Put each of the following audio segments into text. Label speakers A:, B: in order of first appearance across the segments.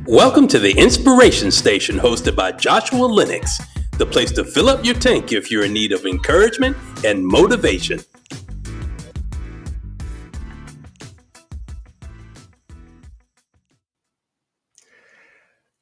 A: Welcome to the Inspiration Station hosted by Joshua Lenox, the place to fill up your tank if you're in need of encouragement and motivation.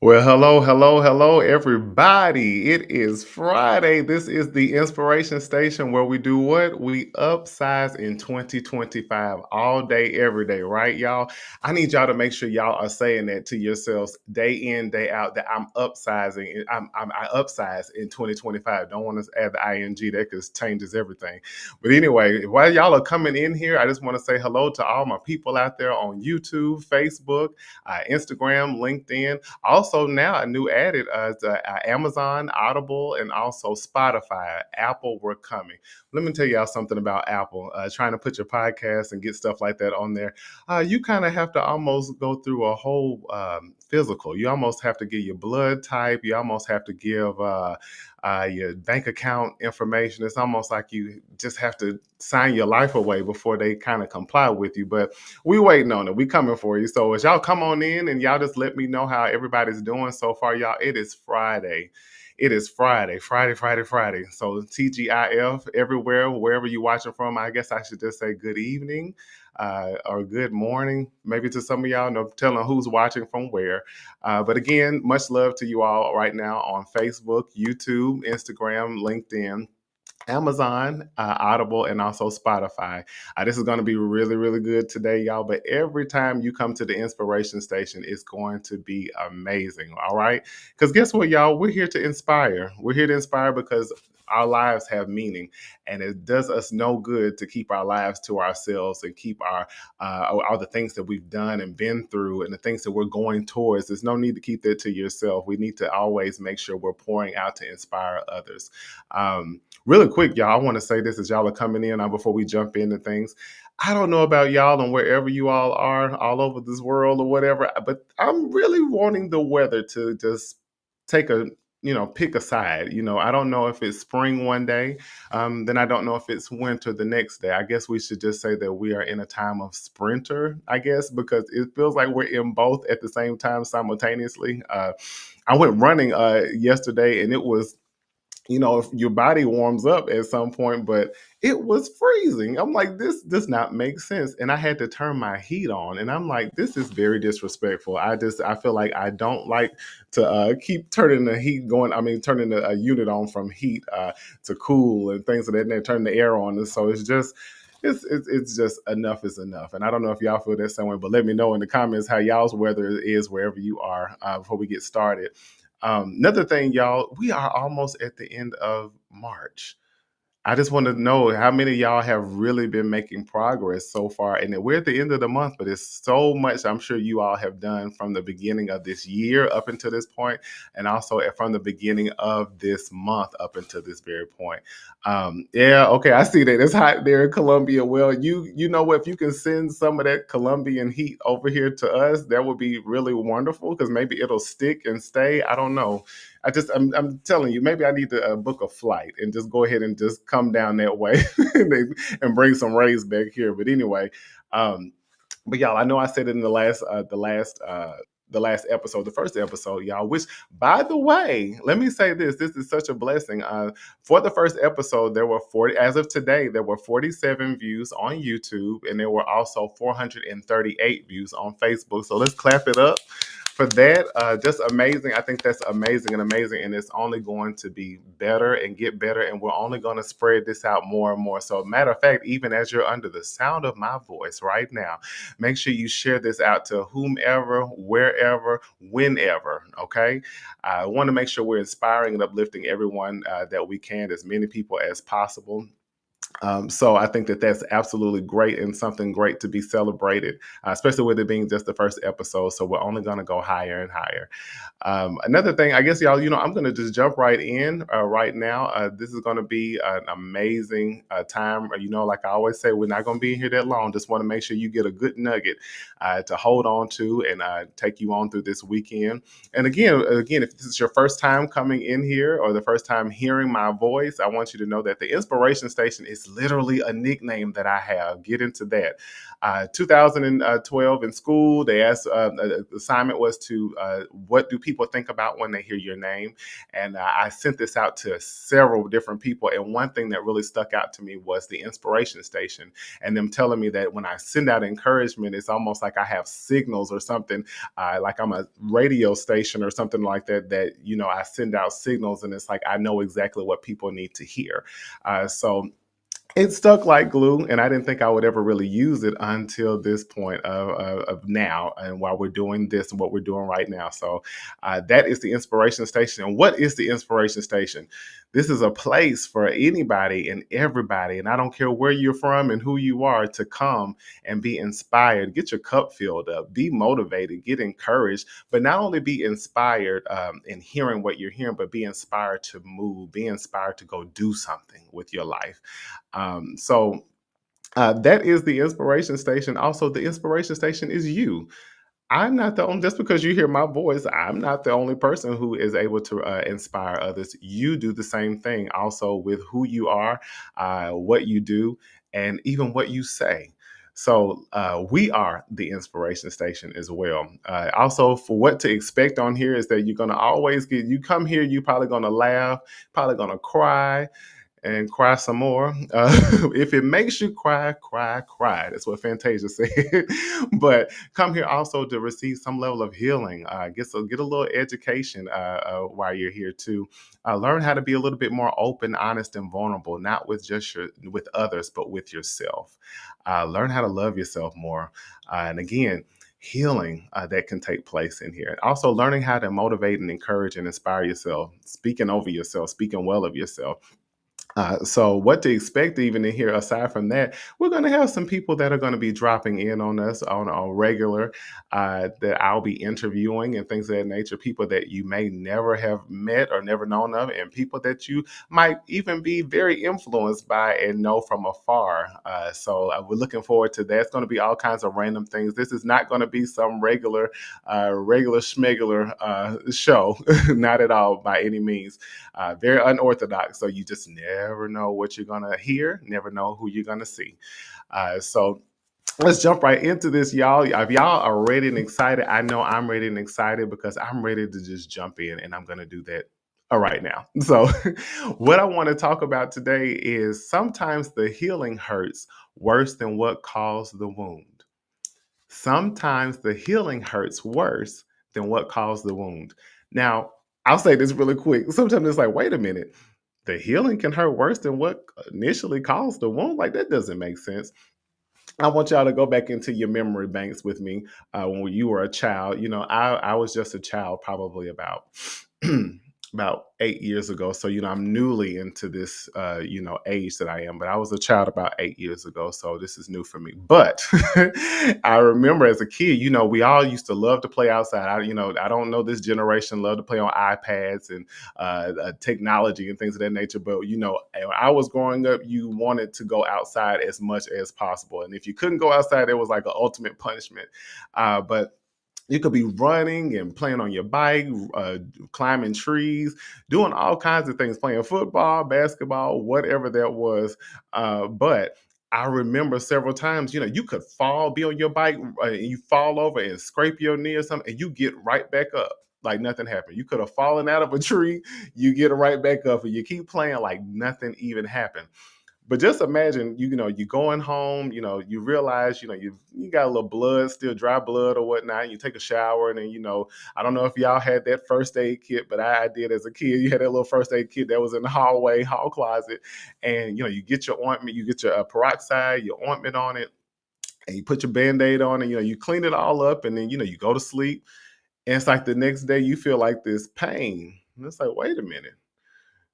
B: Well, hello, everybody. It is Friday. This is the Inspiration Station where we do what? We upsize in 2025 all day, every day, right, y'all? I need y'all to make sure y'all are saying that to yourselves day in, day out, that I'm upsizing. I upsize in 2025. Don't want to add the ing there because changes everything. But anyway, while y'all are coming in here, I just want to say hello to all my people out there on YouTube, Facebook, Instagram, LinkedIn. Also, now a new added Amazon, Audible, and also Spotify. Apple, we're coming. Let me tell y'all something about Apple. Trying to put your podcast and get stuff like that on there, you kind of have to almost go through a whole physical. You almost have to give your blood type. You almost have to give your bank account information. It's almost like you just have to sign your life away before they kind of comply with you. But we waiting on it. We coming for you. So as y'all come on in and y'all just let me know how everybody's doing so far, y'all. It is Friday. It is Friday. So TGIF everywhere, wherever you're watching from. I guess I should just say good evening or good morning, maybe to some of y'all. No telling who's watching from where. But again, much love to you all right now on Facebook, YouTube, Instagram, LinkedIn, Amazon, Audible, and also Spotify. This is going to be really, really good today, y'all. But every time you come to the Inspiration Station, it's going to be amazing. All right. Because guess what, y'all? We're here to inspire. We're here to inspire because our lives have meaning, and it does us no good to keep our lives to ourselves and keep our all the things that we've done and been through and the things that we're going towards. There's no need to keep that to yourself. We need to always make sure we're pouring out to inspire others. Really quick, y'all, I want to say this as y'all are coming in before we jump into things. I don't know about y'all and wherever you all are, all over this world or whatever, but I'm really wanting the weather to just take a pick a side. I don't know if it's spring one day, then I don't know if it's winter the next day. I guess we should just say that we are in a time of sprinter, I guess, because it feels like we're in both at the same time simultaneously. I went running yesterday, and it was, if your body warms up at some point, but it was freezing. I'm like, this does not make sense. And I had to turn my heat on. And I'm like, this is very disrespectful. I feel like I don't like to keep turning the heat going. I mean, turning the unit on from heat to cool and things of that nature, turning the air on. And so it's just enough is enough. And I don't know if y'all feel that same way, but let me know in the comments how y'all's weather is wherever you are before we get started. Another thing, y'all, we are almost at the end of March. I just want to know how many of y'all have really been making progress so far. And we're at the end of the month, but it's so much I'm sure you all have done from the beginning of this year up until this point, and also from the beginning of this month up until this very point. Yeah, okay, I see that. It's hot there in Colombia. Well, you know what? If you can send some of that Colombian heat over here to us, that would be really wonderful because maybe it'll stick and stay. I don't know. I'm telling you, maybe I need to book a flight and just go ahead and just come down that way and bring some rays back here. But anyway, but y'all, I know I said it in the last episode, the first episode, y'all, which, by the way, let me say this is such a blessing. For the first episode, there were 40, as of today, there were 47 views on YouTube, and there were also 438 views on Facebook. So let's clap it up for that. Just amazing. I think that's amazing, and it's only going to be better and get better, and we're only going to spread this out more and more. So matter of fact, even as you're under the sound of my voice right now, make sure you share this out to whomever, wherever, whenever, okay? I want to make sure we're inspiring and uplifting everyone that we can, as many people as possible. So I think that that's absolutely great and something great to be celebrated, especially with it being just the first episode. So we're only going to go higher and higher. Another thing, I guess, y'all, I'm going to just jump right in right now. This is going to be an amazing time. Like I always say, we're not going to be in here that long. Just want to make sure you get a good nugget to hold on to and take you on through this weekend. And again, if this is your first time coming in here or the first time hearing my voice, I want you to know that the Inspiration Station is It's literally a nickname that I have. Get into that. 2012 in school, they asked, the assignment was to, what do people think about when they hear your name? And I sent this out to several different people. And one thing that really stuck out to me was the inspiration station, and them telling me that when I send out encouragement, it's almost like I have signals or something, like I'm a radio station or something like that, that, I send out signals, and it's like I know exactly what people need to hear. So it stuck like glue, and I didn't think I would ever really use it until this point of now, and while we're doing this and what we're doing right now. So that is the inspiration station. And what is the inspiration station? This is a place for anybody and everybody, and I don't care where you're from and who you are, to come and be inspired, get your cup filled up, be motivated, get encouraged, but not only be inspired in hearing what you're hearing, but be inspired to move, be inspired to go do something with your life. So that is the inspiration station. Also, the inspiration station is you. I'm not the only, just because you hear my voice, I'm not the only person who is able to inspire others. You do the same thing also with who you are, what you do, and even what you say. So we are the inspiration station as well. Also, for what to expect on here is that you're going to always you come here, you're probably going to laugh, probably going to cry, and cry some more. If it makes you cry, cry, cry. That's what Fantasia said. But come here also to receive some level of healing. Get a little education while you're here too. Learn how to be a little bit more open, honest, and vulnerable, not with with others, but with yourself. Learn how to love yourself more. And again, healing that can take place in here. And also learning how to motivate and encourage and inspire yourself, speaking over yourself, speaking well of yourself. So what to expect even in here, aside from that, we're going to have some people that are going to be dropping in on us on a regular, that I'll be interviewing and things of that nature, people that you may never have met or never known of, and people that you might even be very influenced by and know from afar. So we're looking forward to that. It's going to be all kinds of random things. This is not going to be some regular schmegular show, not at all by any means. Very unorthodox. So you just never know what you're going to hear, never know who you're going to see. So let's jump right into this, y'all. If y'all are ready and excited, I know I'm ready and excited, because I'm ready to just jump in, and I'm going to do that right now. So what I want to talk about today is sometimes the healing hurts worse than what caused the wound. Sometimes the healing hurts worse than what caused the wound. Now, I'll say this really quick. Sometimes it's like, wait a minute, the healing can hurt worse than what initially caused the wound? Like, that doesn't make sense. I want y'all to go back into your memory banks with me, when you were a child. I was just a child, probably about about 8 years ago. So I'm newly into this age that I am. But I was a child about 8 years ago, so this is new for me. But I remember as a kid, we all used to love to play outside. I don't know, this generation love to play on iPads and technology and things of that nature. But when I was growing up, you wanted to go outside as much as possible, and if you couldn't go outside, it was like an ultimate punishment. But you could be running and playing on your bike, climbing trees, doing all kinds of things, playing football, basketball, whatever that was. But I remember several times, you could fall, be on your bike, and you fall over and scrape your knee or something, and you get right back up like nothing happened. You could have fallen out of a tree, you get right back up, and you keep playing like nothing even happened. But just imagine, you going home, you realize, you got a little blood, still dry blood or whatnot. You take a shower, and then, I don't know if y'all had that first aid kit, but I did as a kid. You had that little first aid kit that was in the hall closet. And, you get your ointment, you get your peroxide, your ointment on it, and you put your Band-Aid on it. You clean it all up, and then, you go to sleep. And it's like the next day you feel like this pain. And it's like, wait a minute.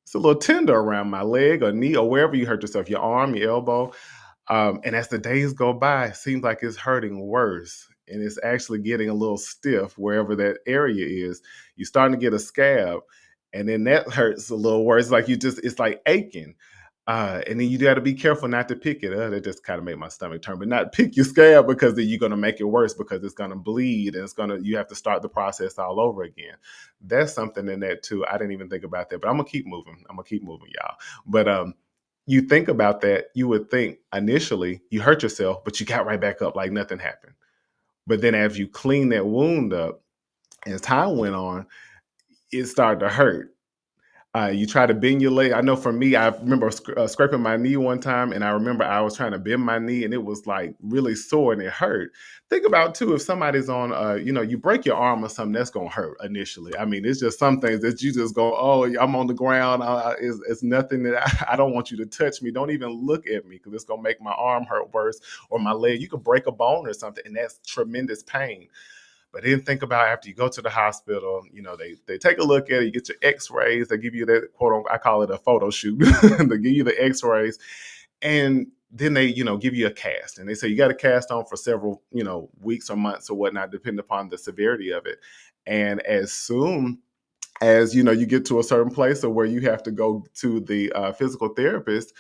B: It's a little tender around my leg or knee or wherever you hurt yourself, your arm, your elbow. And as the days go by, it seems like it's hurting worse. And it's actually getting a little stiff wherever that area is. You're starting to get a scab. And then that hurts a little worse. It's like aching. And then you got to be careful not to pick it. That just kind of made my stomach turn, but not pick your scab, because then you're going to make it worse, because it's going to bleed, and you have to start the process all over again. That's something in that too. I didn't even think about that, but I'm going to keep moving. Y'all. But you think about that, you would think initially you hurt yourself, but you got right back up like nothing happened. But then as you clean that wound up, as time went on, it started to hurt. You try to bend your leg. I know for me, I remember scraping my knee one time, and I remember I was trying to bend my knee, and it was like really sore and it hurt. Think about too, if somebody's on, you break your arm or something, that's gonna hurt initially. I mean, it's just some things that you just go, oh, I'm on the ground. It's nothing that I don't want you to touch me. Don't even look at me because it's gonna make my arm hurt worse or my leg. You could break a bone or something, and that's tremendous pain. But then think about after you go to the hospital, they take a look at it, you get your x-rays, they give you that quote unquote, I call it a photo shoot. They give you the x-rays and then they, give you a cast and they say you got to cast on for several, weeks or months or whatnot, depending upon the severity of it. And as soon as, you get to a certain place or where you have to go to the physical therapist,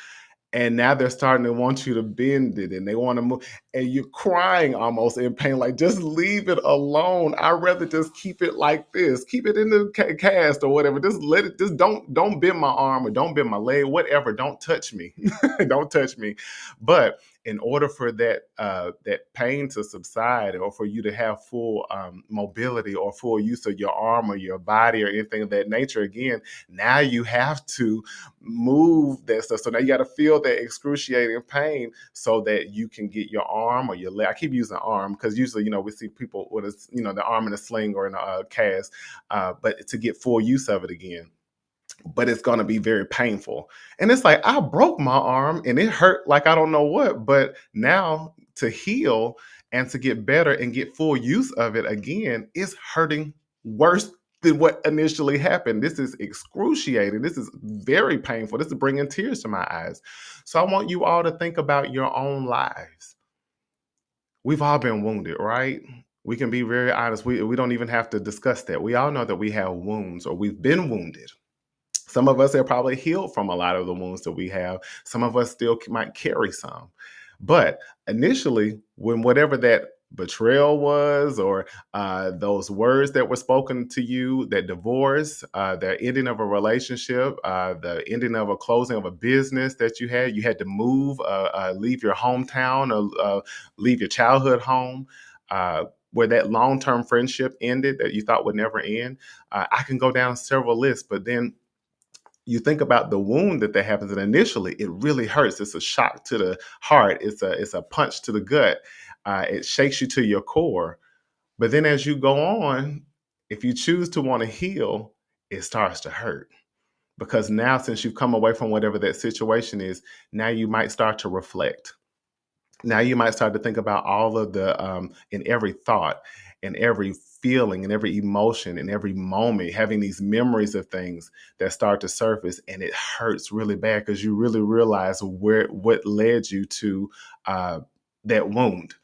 B: and now they're starting to want you to bend it and they want to move and you're crying almost in pain, like just leave it alone. I'd rather just keep it like this, keep it in the cast or whatever. Just let it, just don't bend my arm or don't bend my leg, whatever. Don't touch me. Don't touch me. But in order for that pain to subside or for you to have full mobility or full use of your arm or your body or anything of that nature, again, now you have to move that stuff. So now you got to feel that excruciating pain so that you can get your arm or your leg. I keep using arm because usually, we see people with the arm in a sling or in a cast, but to get full use of it again. But it's going to be very painful. And it's like, I broke my arm and it hurt like I don't know what. But now to heal and to get better and get full use of it again, it's hurting worse than what initially happened. This is excruciating. This is very painful. This is bringing tears to my eyes. So I want you all to think about your own lives. We've all been wounded, right? We can be very honest. We don't even have to discuss that. We all know that we have wounds or we've been wounded. Some of us have probably healed from a lot of the wounds that we have. Some of us still might carry some. But initially, when whatever that betrayal was, or those words that were spoken to you, that divorce, the ending of a relationship, the ending of a closing of a business that you had to move, leave your hometown, or leave your childhood home. Where that long-term friendship ended that you thought would never end. I can go down several lists, but then you think about the wound that happens, and initially it really hurts. It's a shock to the heart. It's a punch to the gut. It shakes you to your core. But then as you go on, if you choose to want to heal, it starts to hurt. Because now, since you've come away from whatever that situation is, now you might start to reflect. Now you might start to think about all of the in every thought and every feeling and every emotion and every moment, having these memories of things that start to surface, and it hurts really bad because you really realize what led you to that wound.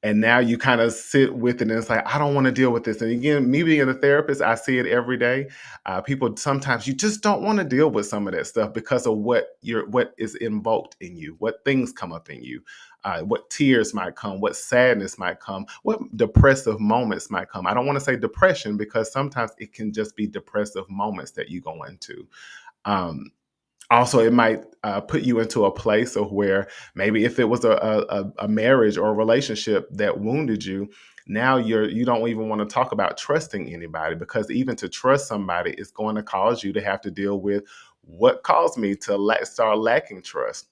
B: And now you kind of sit with it and it's like, I don't want to deal with this. And again, me being a therapist, I see it every day. People, sometimes you just don't want to deal with some of that stuff because of what is invoked in you, what things come up in you, what tears might come, what sadness might come, what depressive moments might come. I don't want to say depression because sometimes it can just be depressive moments that you go into. Also, it might put you into a place of where maybe if it was a marriage or a relationship that wounded you, now you don't even want to talk about trusting anybody, because even to trust somebody is going to cause you to have to deal with what caused me to start lacking trust.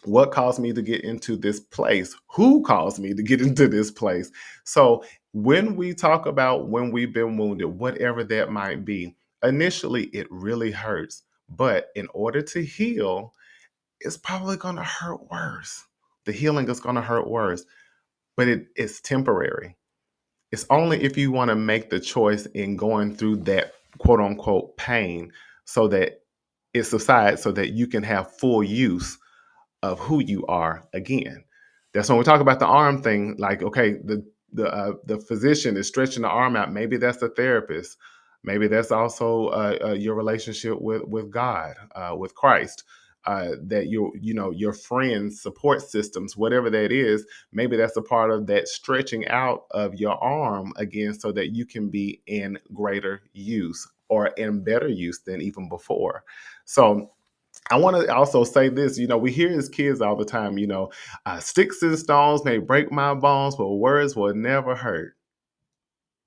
B: What caused me to get into this place? Who caused me to get into this place? So when we talk about when we've been wounded, whatever that might be, initially it really hurts. But in order to heal, it's probably going to hurt worse. The healing is going to hurt worse, but it's temporary. It's only if you want to make the choice in going through that quote unquote pain so that it subsides, so that you can have full use of who you are again. That's when we talk about the arm thing. Like, okay, the physician is stretching the arm out. Maybe that's the therapist. Maybe that's also your relationship with God, with Christ. That your friends, support systems, whatever that is. Maybe that's a part of that stretching out of your arm again, so that you can be in greater use or in better use than even before. So I want to also say this, we hear as kids all the time, sticks and stones may break my bones, but words will never hurt.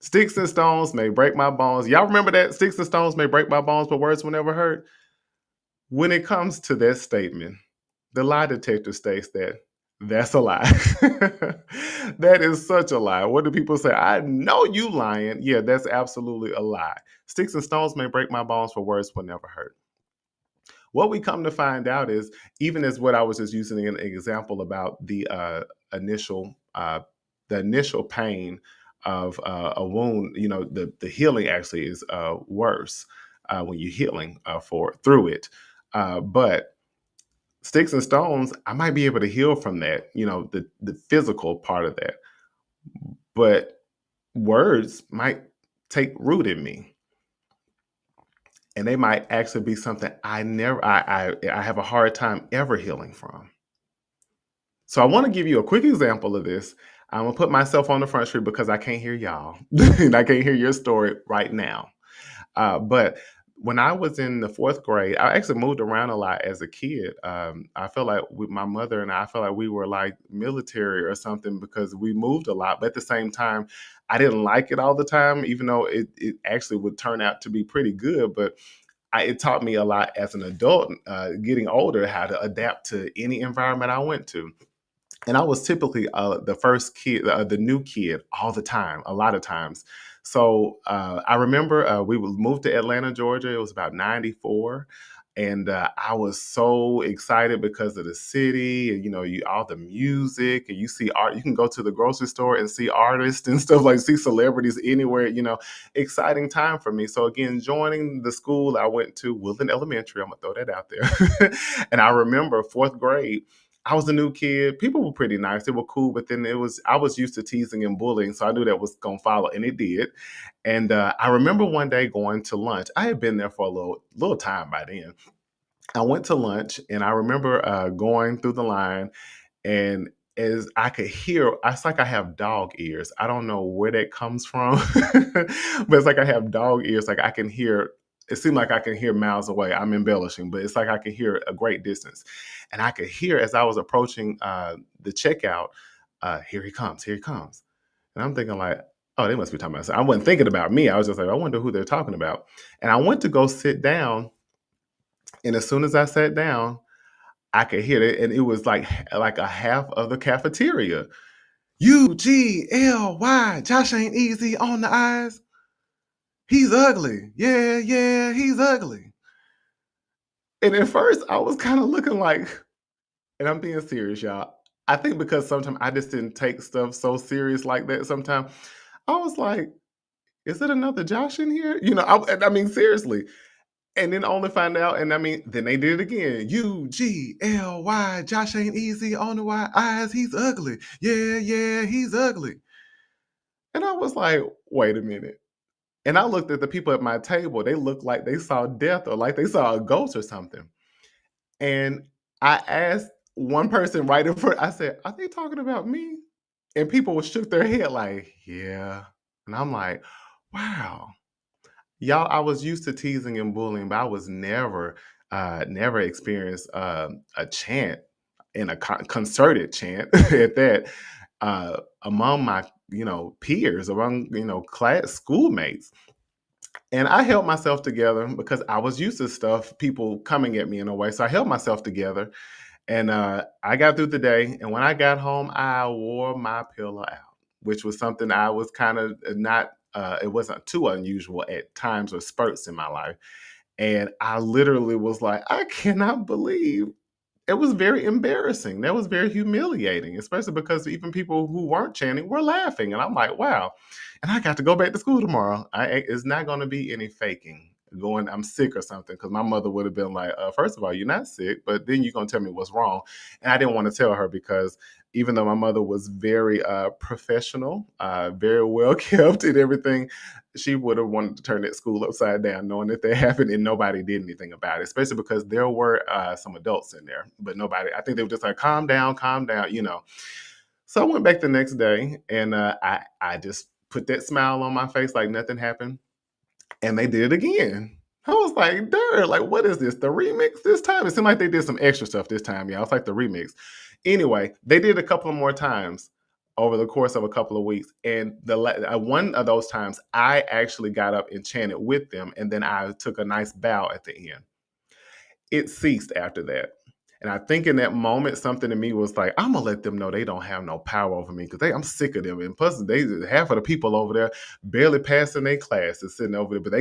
B: Sticks and stones may break my bones. Y'all remember that? Sticks and stones may break my bones, but words will never hurt. When it comes to that statement, the lie detector states that that's a lie. That is such a lie. What do people say? I know you lying. Yeah, that's absolutely a lie. Sticks and stones may break my bones, but words will never hurt. What we come to find out is, even as what I was just using an example about initial the initial pain of a wound, the healing actually is worse when you're healing for through it. But sticks and stones, I might be able to heal from that, the physical part of that. But words might take root in me, and they might actually be something I have a hard time ever healing from. So I want to give you a quick example of this. I'm gonna put myself on the front street because I can't hear y'all, and I can't hear your story right now. But when I was in the fourth grade, I actually moved around a lot as a kid. I felt like with my mother and I felt like we were like military or something because we moved a lot. But at the same time, I didn't like it all the time, even though it actually would turn out to be pretty good. But it taught me a lot as an adult, getting older, how to adapt to any environment I went to. And I was typically the first kid, the new kid, all the time, a lot of times. So I remember we would move to Atlanta, Georgia. It was about '94, and I was so excited because of the city, and all the music, and you see art. You can go to the grocery store and see artists and stuff, like see celebrities anywhere. Exciting time for me. So again, joining the school I went to, Woodland Elementary. I'm gonna throw that out there. And I remember fourth grade. I was a new kid. People were pretty nice. They were cool, but then I was used to teasing and bullying, so I knew that was gonna follow, and it did. And I remember one day going to lunch. I had been there for a little time by then. I went to lunch, and I remember going through the line, and as I could hear, it's like I have dog ears. I don't know where that comes from, but it's like I have dog ears. Like I can hear. It seemed like I can hear miles away. I'm embellishing, but it's like I can hear a great distance, and I could hear as I was approaching the checkout. Here he comes! Here he comes! And I'm thinking like, oh, they must be talking about something. I wasn't thinking about me. I was just like, I wonder who they're talking about. And I went to go sit down, and as soon as I sat down, I could hear it, and it was like a half of the cafeteria. UGLY, Josh ain't easy on the eyes. He's ugly. Yeah, yeah, he's ugly. And at first, I was kind of looking like, and I'm being serious, y'all. I think because sometimes I just didn't take stuff so serious like that. Sometimes I was like, "Is it another Josh in here?" I mean, seriously. And then only find out, and I mean, then they did it again. UGLY, Josh ain't easy on the eyes. He's ugly. Yeah, yeah, he's ugly. And I was like, wait a minute. And I looked at the people at my table. They looked like they saw death or like they saw a ghost or something. And I asked one person right in front, I said, are they talking about me? And people shook their head like, yeah. And I'm like, wow. Y'all, I was used to teasing and bullying, but I was never experienced a chant in a concerted chant at that among my peers, among class schoolmates. And I held myself together because I was used to stuff, people coming at me in a way. So I held myself together, and I got through the day. And when I got home, I wore my pillow out, which was something I was kind of not. It wasn't too unusual at times or spurts in my life. And I literally was like, I cannot believe it was very embarrassing. That was very humiliating, especially because even people who weren't chanting were laughing. And I'm like, wow. And I got to go back to school tomorrow. It's not going to be any faking. I'm sick or something, because my mother would have been like, first of all, you're not sick, but then you're going to tell me what's wrong. And I didn't want to tell her because even though my mother was very professional, very well kept and everything, she would have wanted to turn that school upside down, knowing that happened and nobody did anything about it, especially because there were some adults in there, but nobody, I think they were just like, calm down. So I went back the next day, and I just put that smile on my face like nothing happened. And they did it again. I was like, "Dirt, like, what is this? The remix this time?" It seemed like they did some extra stuff this time. Yeah, it's like the remix. Anyway, they did a couple of more times over the course of a couple of weeks, and one of those times, I actually got up and chanted with them, and then I took a nice bow at the end. It ceased after that. And I think in that moment, something in me was like, I'm gonna let them know they don't have no power over me because I'm sick of them. And plus, they half of the people over there barely passing their classes sitting over there, but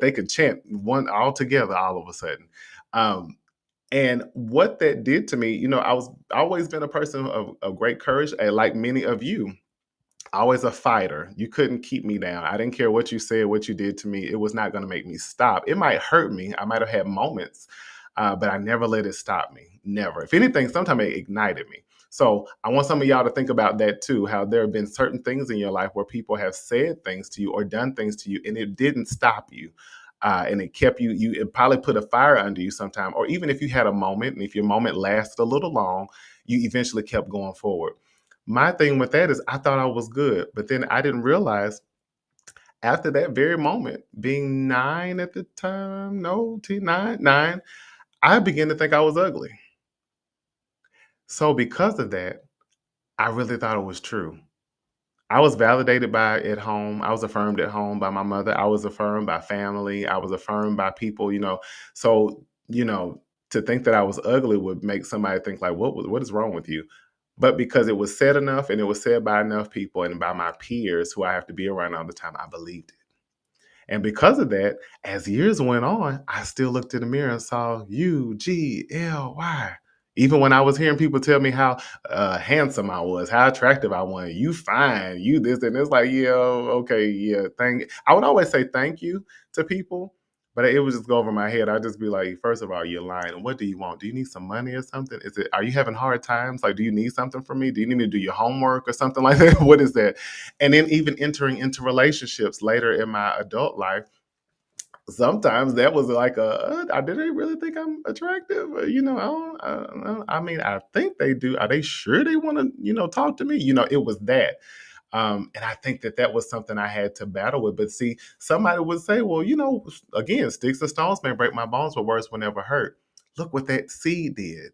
B: they can chant one all together all of a sudden. Um, and what that did to me, I was always been a person of great courage, and like many of you, always a fighter. You couldn't keep me down. I didn't care what you said, what you did to me. It was not going to make me stop. It might hurt me. I might have had moments, but I never let it stop me. Never. If anything, sometimes it ignited me. So I want some of y'all to think about that too. How there have been certain things in your life where people have said things to you or done things to you, and it didn't stop you. And it kept you. It probably put a fire under you sometime. Or even if you had a moment, and if your moment lasted a little long, you eventually kept going forward. My thing with that is I thought I was good, but then I didn't realize after that very moment, being 9 at the time, no, 9, I began to think I was ugly. So because of that, I really thought it was true. I was validated by at home. I was affirmed at home by my mother. I was affirmed by family. I was affirmed by people. So, to think that I was ugly would make somebody think like, what is wrong with you? But because it was said enough and it was said by enough people and by my peers who I have to be around all the time, I believed it. And because of that, as years went on, I still looked in the mirror and saw UGLY. Even when I was hearing people tell me how handsome I was, how attractive I was, you fine, you this, and it's like, yeah, okay, yeah, thank. I would always say thank you to people, but it would just go over my head. I'd just be like, first of all, you're lying. What do you want? Do you need some money or something? Are you having hard times? Like, do you need something from me? Do you need me to do your homework or something like that? What is that? And then even entering into relationships later in my adult life, sometimes that was like I didn't really think I'm attractive. I mean, I think they do. Are they sure they want to, talk to me? It was that. And I think that was something I had to battle with. But see, somebody would say, well, again, sticks and stones may break my bones, but words will never hurt. Look what that seed did.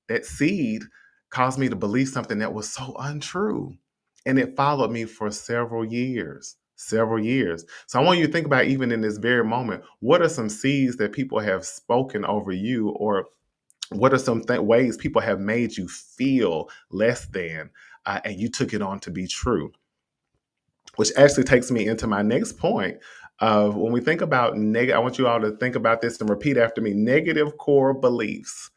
B: That seed caused me to believe something that was so untrue. And it followed me for several years. Several years. So I want you to think about, even in this very moment, what are some seeds that people have spoken over you, or what are some ways people have made you feel less than, and you took it on to be true? Which actually takes me into my next point of when we think about negative. I want you all to think about this and repeat after me: negative core beliefs.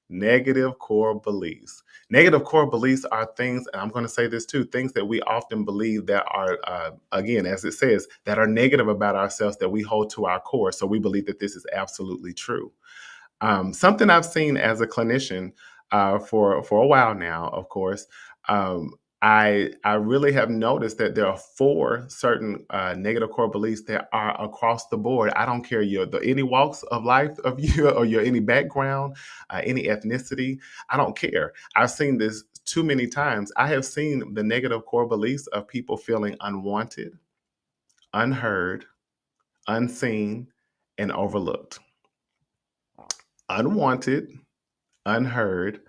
B: Negative core beliefs. Negative core beliefs are things, and I'm going to say this too, things that we often believe that are, again, as it says, that are negative about ourselves that we hold to our core. So we believe that this is absolutely true. Something I've seen as a clinician for a while now, of course. I really have noticed that there are 4 certain negative core beliefs that are across the board. I don't care any walks of life of you or your any background, any ethnicity. I don't care. I've seen this too many times. I have seen the negative core beliefs of people feeling unwanted, unheard, unseen, and overlooked. Unwanted, unheard,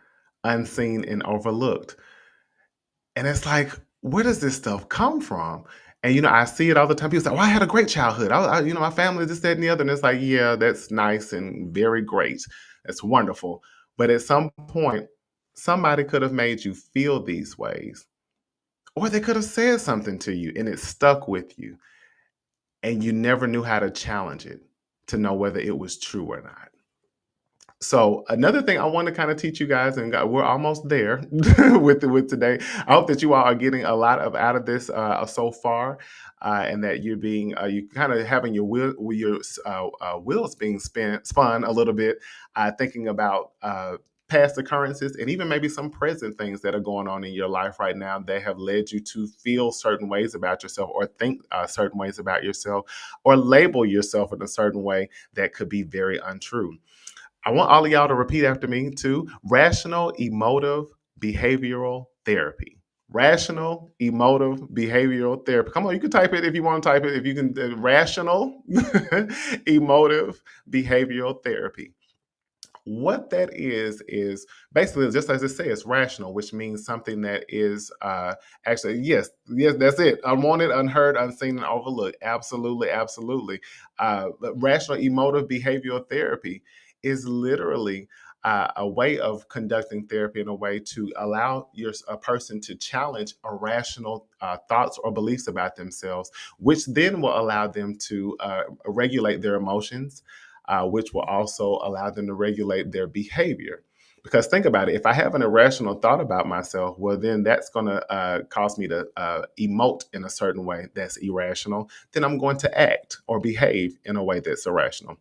B: unseen, and overlooked. And it's like, where does this stuff come from? And I see it all the time. People say, "Oh, I had a great childhood. My family, this, that, and the other." And it's like, yeah, that's nice and very great. That's wonderful. But at some point, somebody could have made you feel these ways, or they could have said something to you, and it stuck with you, and you never knew how to challenge it to know whether it was true or not. So another thing I want to kind of teach you guys, and we're almost there with today. I hope that you all are getting a lot out of this so far, and that you're being you kind of having your wheels being spun a little bit, thinking about past occurrences and even maybe some present things that are going on in your life right now that have led you to feel certain ways about yourself, or think certain ways about yourself, or label yourself in a certain way that could be very untrue. I want all of y'all to repeat after me too: rational emotive behavioral therapy. Rational emotive behavioral therapy. Come on, you can type it if you want to type it. If you can, rational emotive behavioral therapy. What that is basically just as it says, rational, which means something that is actually, yes, that's it. Unwanted, unheard, unseen, and overlooked. Absolutely, absolutely. But rational emotive behavioral therapy is literally a way of conducting therapy in a way to allow a person to challenge irrational thoughts or beliefs about themselves, which then will allow them to regulate their emotions, which will also allow them to regulate their behavior. Because think about it, if I have an irrational thought about myself, well, then that's going to cause me to emote in a certain way that's irrational. Then I'm going to act or behave in a way that's irrational.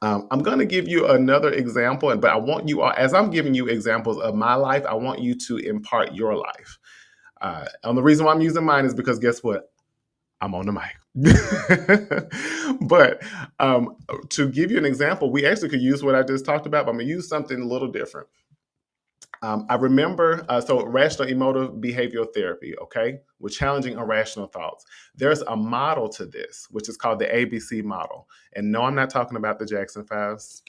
B: I'm going to give you another example, but I want you all, as I'm giving you examples of my life, I want you to impart your life. And the reason why I'm using mine is because guess what? I'm on the mic. But to give you an example, we actually could use what I just talked about, but I'm going to use something a little different. I remember, so rational emotive behavioral therapy, okay? We're challenging irrational thoughts. There's a model to this, which is called the ABC model. And no, I'm not talking about the Jackson 5s.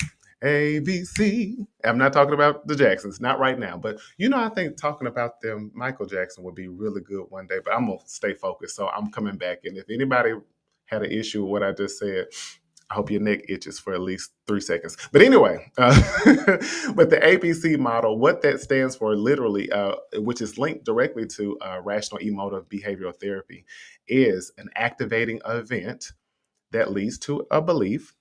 B: ABC. I'm not talking about the Jacksons, not right now. But I think talking about them, Michael Jackson would be really good one day. But I'm gonna stay focused, so I'm coming back. And if anybody had an issue with what I just said, I hope your neck itches for at least 3 seconds. But anyway, but the ABC model, what that stands for, literally, which is linked directly to rational emotive behavioral therapy, is an activating event that leads to a belief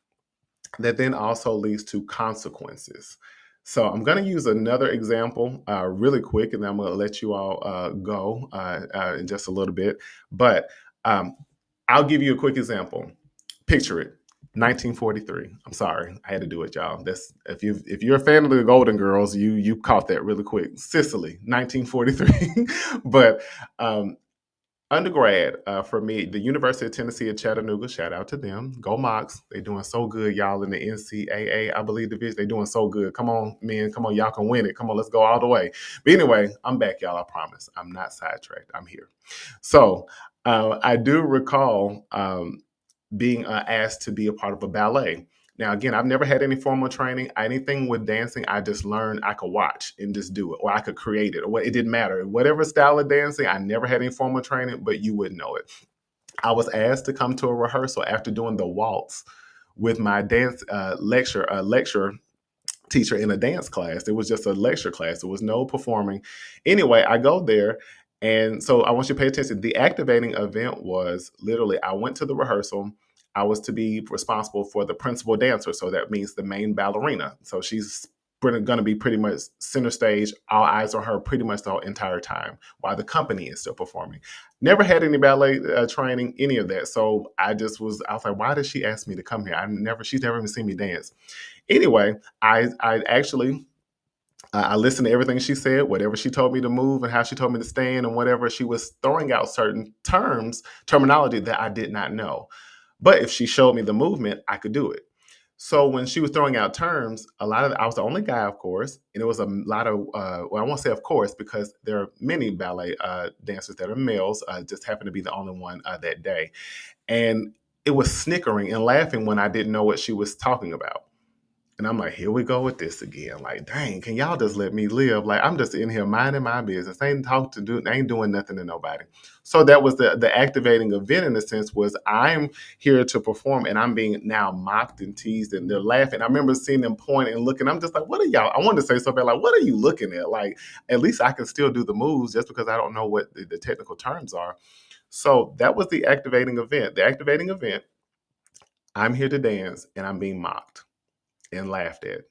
B: that then also leads to consequences. So I'm going to use another example really quick, and then I'm going to let you all go in just a little bit. But I'll give you a quick example. Picture it. 1943. I'm sorry, I had to do it, y'all. That's if you're a fan of the Golden Girls, you caught that really quick. Sicily, 1943. But undergrad for me, the University of Tennessee at Chattanooga. Shout out to them. Go Mocs. They doing so good, y'all, in the NCAA, I believe, division. They doing so good. Come on, man. Come on, y'all can win it. Come on, let's go all the way. But anyway, I'm back, y'all. I promise. I'm not sidetracked. I'm here. So I do recall being asked to be a part of a ballet. Now, again, I've never had any formal training. Anything with dancing, I just learned I could watch and just do it, or I could create it, or it didn't matter. Whatever style of dancing, I never had any formal training, but you wouldn't know it. I was asked to come to a rehearsal after doing the waltz with my dance lecturer teacher in a dance class. It was just a lecture class. There was no performing. Anyway, I go there. And so I want you to pay attention. The activating event was literally, I went to the rehearsal. I was to be responsible for the principal dancer. So that means the main ballerina. So she's going to be pretty much center stage. All eyes on her pretty much the entire time while the company is still performing. Never had any ballet training, any of that. So I was like, why did she ask me to come here? She's never even seen me dance. Anyway, I actually I listened to everything she said, whatever she told me to move and how she told me to stand and whatever. She was throwing out certain terminology that I did not know. But if she showed me the movement, I could do it. So when she was throwing out terms, I was the only guy, of course, and it was a lot of, well, I won't say of course, because there are many ballet dancers that are males, just happened to be the only one that day. And it was snickering and laughing when I didn't know what she was talking about. And I'm like, here we go with this again. Like, dang, can y'all just let me live? Like, I'm just in here minding my business. Ain't doing nothing to nobody. So that was the activating event in a sense, was I'm here to perform and I'm being now mocked and teased and they're laughing. I remember seeing them point and looking. I'm just like, what are y'all? I wanted to say something like, what are you looking at? Like, at least I can still do the moves just because I don't know what the technical terms are. So that was the activating event. The activating event, I'm here to dance and I'm being mocked and laughed at.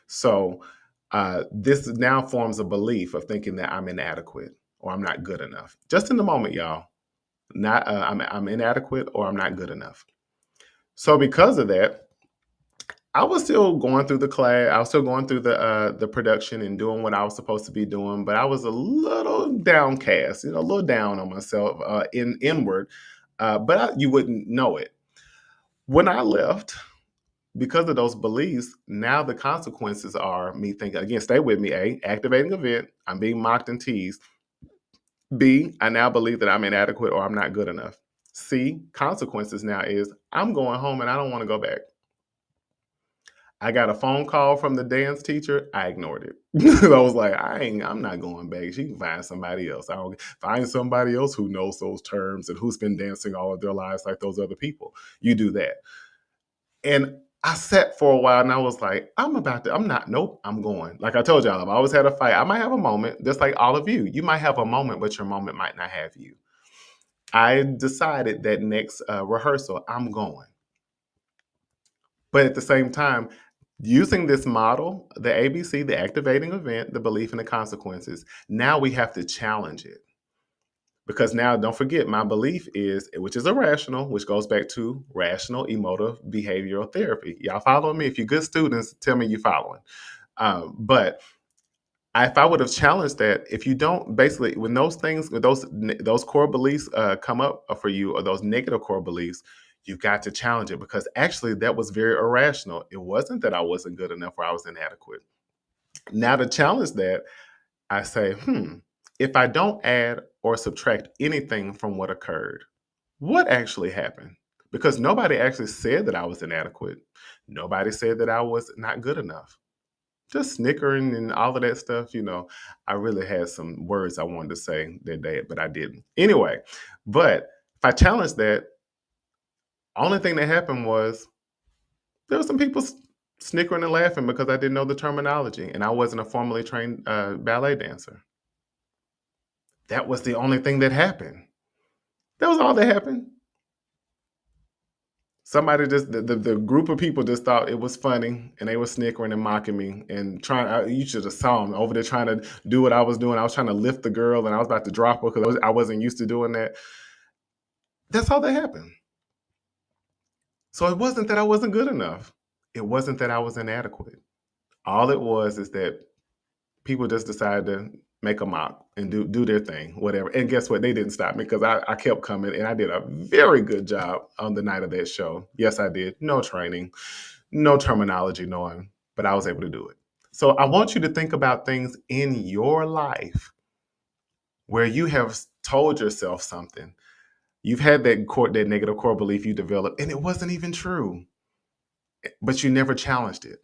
B: So this now forms a belief of thinking that I'm inadequate or I'm not good enough. Just in the moment, y'all. Not I'm inadequate or I'm not good enough. So because of that, I was still going through the class. I was still going through the production and doing what I was supposed to be doing. But I was a little downcast, a little down on myself inward. But you wouldn't know it. When I left, because of those beliefs, now the consequences are me thinking, again, stay with me, activating event, I'm being mocked and teased. B, I now believe that I'm inadequate or I'm not good enough. C, consequences now is I'm going home and I don't want to go back. I got a phone call from the dance teacher. I ignored it. I was like, I'm not going back. She can find somebody else. I'll find somebody else who knows those terms and who's been dancing all of their lives like those other people. You do that. And I sat for a while and I was like, nope, I'm going. Like I told y'all, I've always had a fight. I might have a moment, just like all of you. You might have a moment, but your moment might not have you. I decided that next rehearsal, I'm going. But at the same time, using this model, the ABC, the activating event, the belief and the consequences, now we have to challenge it. Because now, don't forget, my belief is, which is irrational, which goes back to rational emotive behavioral therapy. Y'all following me? If you're good students, tell me you're following. But if I would have challenged that, if you don't, basically, when those things, when those core beliefs come up for you, or those negative core beliefs, you've got to challenge it, because actually that was very irrational. It wasn't that I wasn't good enough or I was inadequate. Now to challenge that, I say, if I don't add or subtract anything from what occurred, what actually happened? Because nobody actually said that I was inadequate. Nobody said that I was not good enough. Just snickering and all of that stuff, I really had some words I wanted to say that day, but I didn't. Anyway, but if I challenged that, only thing that happened was there were some people snickering and laughing because I didn't know the terminology and I wasn't a formally trained ballet dancer. That was the only thing that happened. That was all that happened. Somebody just the group of people just thought it was funny and they were snickering and mocking me and you should have saw them over there trying to do what I was doing. I was trying to lift the girl and I was about to drop her because I wasn't used to doing that. That's all that happened. So it wasn't that I wasn't good enough. It wasn't that I was inadequate. All it was is that people just decided to make a mock and do their thing, whatever. And guess what? They didn't stop me because I kept coming and I did a very good job on the night of that show. Yes, I did. No training, no terminology knowing, but I was able to do it. So I want you to think about things in your life where you have told yourself something. You've had that negative core belief you developed, and it wasn't even true, but you never challenged it.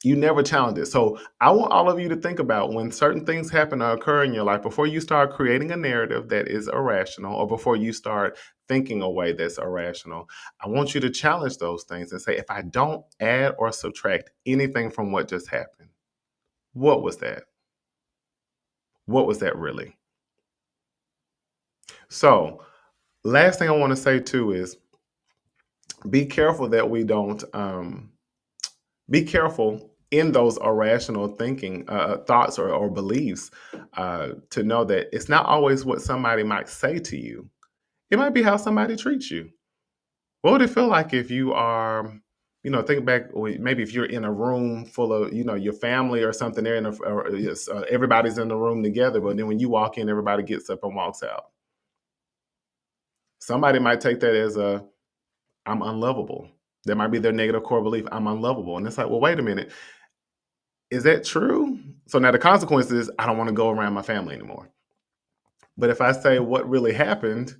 B: You never challenge it. So I want all of you to think about when certain things happen or occur in your life, before you start creating a narrative that is irrational, or before you start thinking a way that's irrational, I want you to challenge those things and say, if I don't add or subtract anything from what just happened, what was that? What was that really? So last thing I want to say too is be careful that we don't be careful in those irrational thinking thoughts or beliefs, to know that it's not always what somebody might say to you. It might be how somebody treats you. What would it feel like if you are, think back, or maybe if you're in a room full of, your family or something, they're everybody's in the room together, but then when you walk in, everybody gets up and walks out. Somebody might take that as I'm unlovable. That might be their negative core belief. I'm unlovable. And it's like, well, wait a minute. Is that true? So now the consequence is I don't want to go around my family anymore. But if I say what really happened,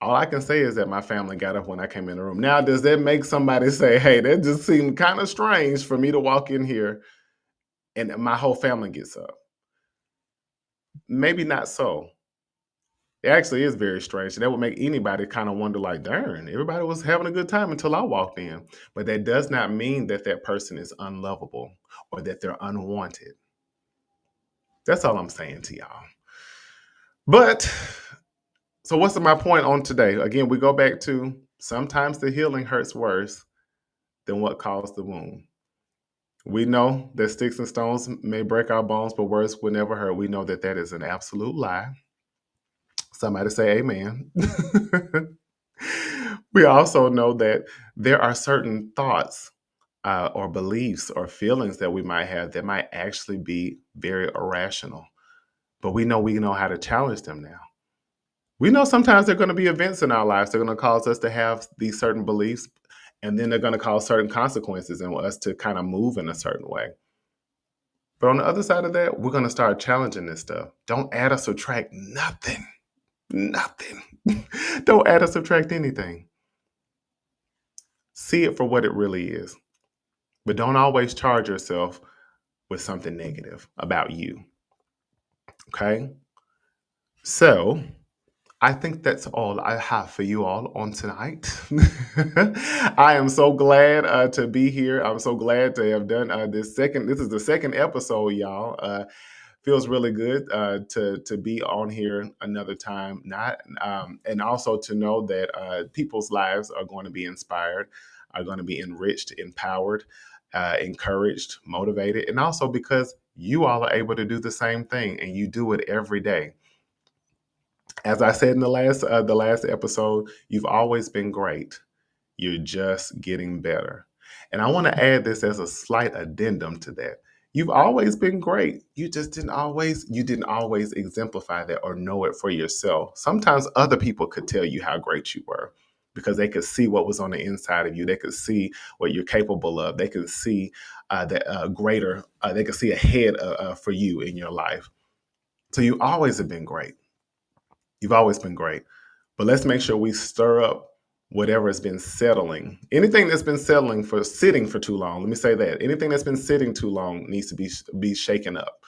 B: all I can say is that my family got up when I came in the room. Now, does that make somebody say, hey, that just seemed kind of strange for me to walk in here and my whole family gets up? Maybe not so. It actually is very strange. That would make anybody kind of wonder, like, darn, everybody was having a good time until I walked in. But that does not mean that that person is unlovable or that they're unwanted. That's all I'm saying to y'all. But so what's my point on today? Again, we go back to sometimes the healing hurts worse than what caused the wound. We know that sticks and stones may break our bones, but words will never hurt. We know that that is an absolute lie. Somebody say amen. We also know that there are certain thoughts or beliefs or feelings that we might have that might actually be very irrational. But we know how to challenge them now. We know sometimes there are going to be events in our lives that are going to cause us to have these certain beliefs, and then they're going to cause certain consequences and us to kind of move in a certain way. But on the other side of that, we're going to start challenging this stuff. Don't add or subtract nothing. Nothing. Don't add or subtract anything. See it for what it really is. But don't always charge yourself with something negative about you. Okay? So, I think that's all I have for you all on tonight. I am so glad to be here. I'm so glad to have done this is the second episode, y'all. Feels really good to be on here another time. And also to know that people's lives are going to be inspired, are going to be enriched, empowered, encouraged, motivated, and also because you all are able to do the same thing and you do it every day. As I said in the last episode, you've always been great. You're just getting better. And I want to add this as a slight addendum to that. You've always been great. You didn't always exemplify that or know it for yourself. Sometimes other people could tell you how great you were because they could see what was on the inside of you. They could see what you're capable of. They could see greater. They could see ahead for you in your life. So you always have been great. You've always been great. But let's make sure we stir up whatever has been settling. Anything that's been sitting for too long. Let me say that. Anything that's been sitting too long needs to be shaken up.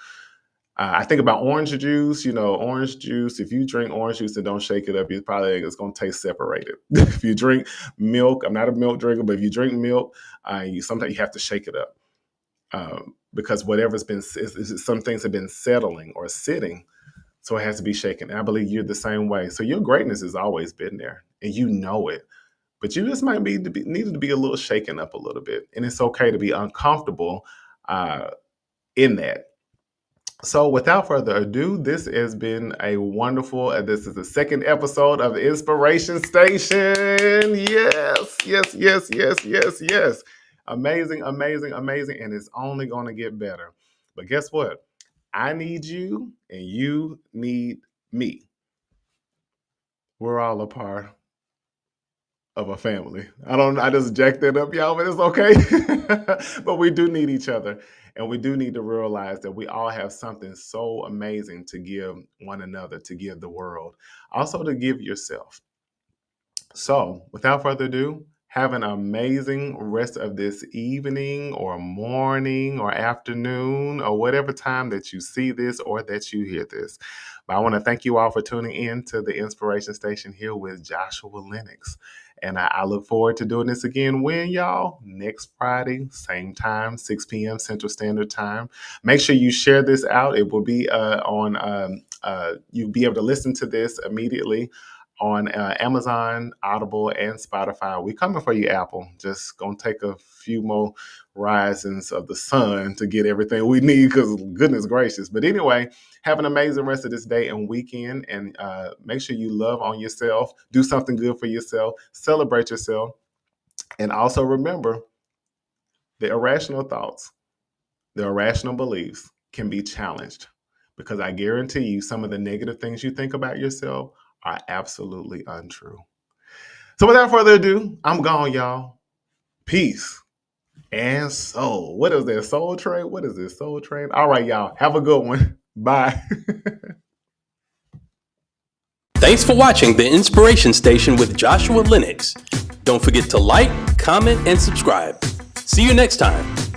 B: I think about orange juice. Orange juice. If you drink orange juice and don't shake it up, it's going to taste separated. If you drink milk, I'm not a milk drinker, but if you drink milk, sometimes you have to shake it up because some things have been settling or sitting. So it has to be shaken. And I believe you're the same way. So your greatness has always been there and you know it. But you just might needed to be a little shaken up a little bit. And it's okay to be uncomfortable in that. So without further ado, this has been a wonderful, this is the second episode of the Inspiration Station. Yes, yes, yes, yes, yes, yes. Amazing, amazing, amazing. And it's only going to get better. But guess what? I need you and you need me. We're all a part of a family. I just jacked that up, y'all, but it's okay. But we do need each other. And we do need to realize that we all have something so amazing to give one another, to give the world, also to give yourself. So without further ado, have an amazing rest of this evening or morning or afternoon or whatever time that you see this or that you hear this. But I want to thank you all for tuning in to the Inspiration Station here with Joshua Lenox. And I look forward to doing this again when, y'all? Next Friday, same time, 6 p.m. Central Standard Time. Make sure you share this out. It will be you'll be able to listen to this immediately on Amazon, Audible, and Spotify. We coming for you, Apple. Just gonna take a few more risings of the sun to get everything we need because goodness gracious. But anyway, have an amazing rest of this day and weekend. And make sure you love on yourself. Do something good for yourself. Celebrate yourself. And also remember, the irrational thoughts, the irrational beliefs can be challenged because I guarantee you some of the negative things you think about yourself are absolutely untrue. So without further ado, I'm gone, y'all. Peace and soul. What is that, Soul Train? What is this, Soul Train? All right, y'all. Have a good one. Bye.
A: Thanks for watching the Inspiration Station with Joshua Lenox. Don't forget to like, comment, and subscribe. See you next time.